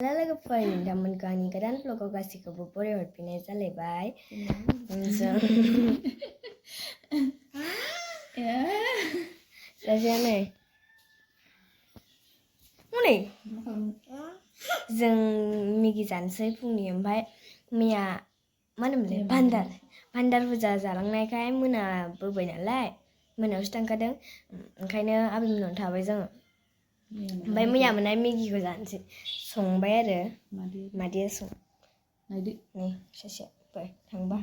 लोगोफोर नोंथांमोनखौ गोदान ब्लगाव गासैखौबो बरायहरफिननाय जालायबाय जाजायानै हनै जों मेगि जानोसै फुंनि ओमफ्राय मैया मा होनोमोनलाय भान्डार फुजा जालांनायखाय मोनाबोबाय नालाय मोनायावसो थांखादों ओंखायनो आबैमोननाव थाबाय जोङो ओमफ्राय मैया मोननाय मेगिखौ जानोसै संबाय आरो मादैया नायदो नै सासेफोर थांबा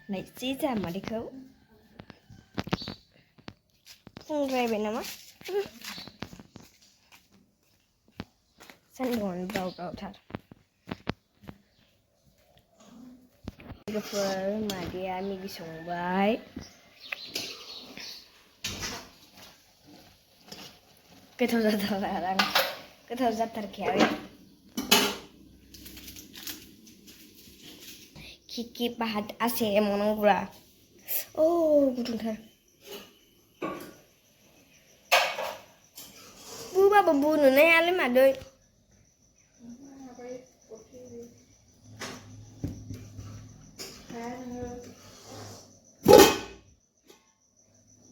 नायसै जोंहा मादैखौ फुंद्रायबाय नामा सान्दुङानो ब्राव ब्रावथार लोगोफोर मादैया मेगि संबाय गोथाव जाथारखाया खिखि बाहात आसे एमावनांगौब्रा गुदुंथार बुबाबो बुनोनो हायालै मादै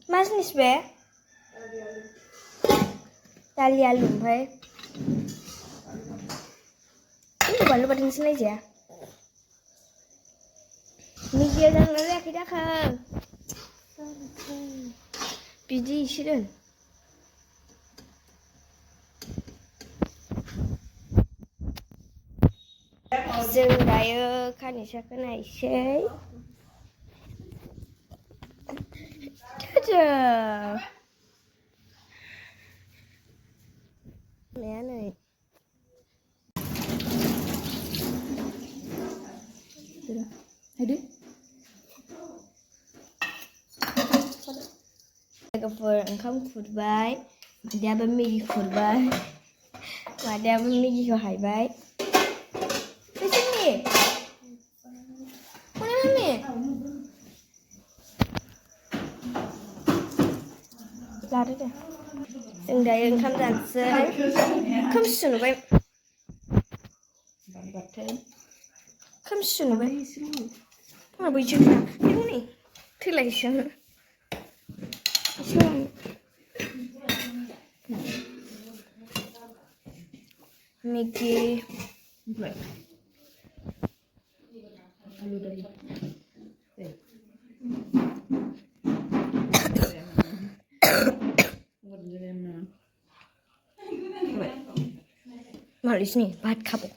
मा जिनिस बे दालि आलु ओमफ्राय बानलु बाथोनसो नायजाया मेगिया जाना जायाखै दाखा बिदि एसे दोन जों दायो खानिसाखौ नायसै लोगोफोर ओंखाम खुरबाय मादैयाबो मेगि खुरबाय मादैयाबो मेगिखौ हायबाय लादो दे जों दायो ओंखाम जानोसै खोमसि नुबाय खोमसि नुबाय बैसो नै थैलायसो मेगि मालिसनि भात खाबो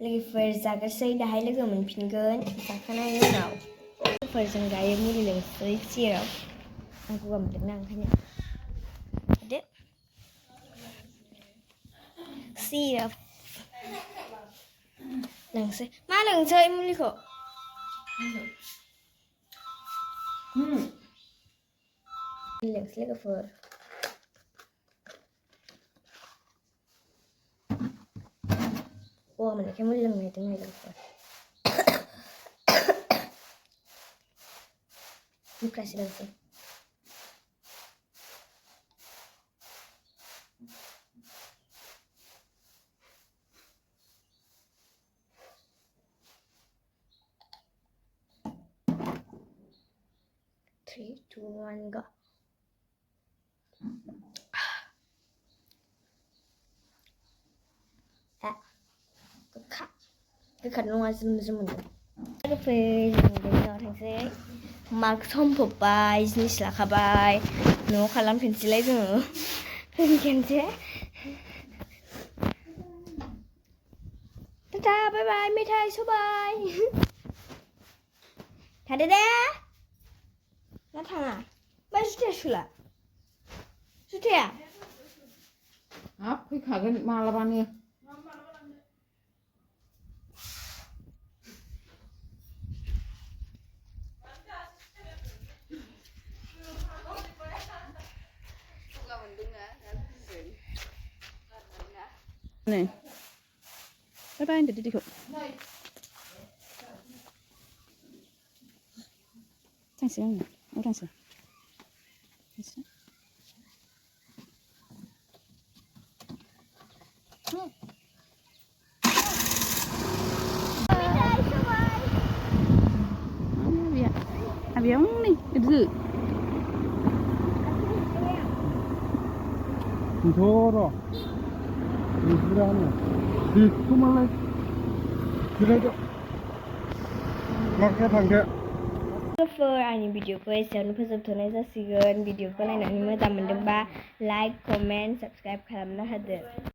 लोगोफोर जाग्रोसै दाहाय लोगो मोनफिनगोन जाखांनायनि उनाव लोगोफोरजों दायो मुलि लोंसै सियाराव आं गगा मोनदोंना ओंखायनो दे सिराप लोंसै मा लोंसै मुलिखौ लोंसै लोगोफोर गगा मोननायखाय मुलि लोंनो नागिरदों लोगोफोर मुख्रासो लोंसै Three, two, one, go. गोखा नङा जोम मोनदों लोगोफोर थांसै मास्क हमफबबाय जिनिस लाखाबाय न'आव खालामफिनसैलाय जोङो खेनसे टाटा बाय बाय मेथाइ सबाय थादो दे ना थाङा मा जुथाया सोला जुथाया हाब फैखागोन मालाबानो नै बाय बाय होनदो दिदिखौ थांसै आङो थांसै Avião nih, itu. Doro. Liburan. Di kemana? Tidak ada. Makanya tangga. लोगोफोर आंनि भिडिअखौ एसेयावनो फोजोबथ'नाय जासिगोन भिडिअखौ नायनानै मोजां मोनदोंबा लाइक कमेन्ट साबस्क्राइब खालामना होदो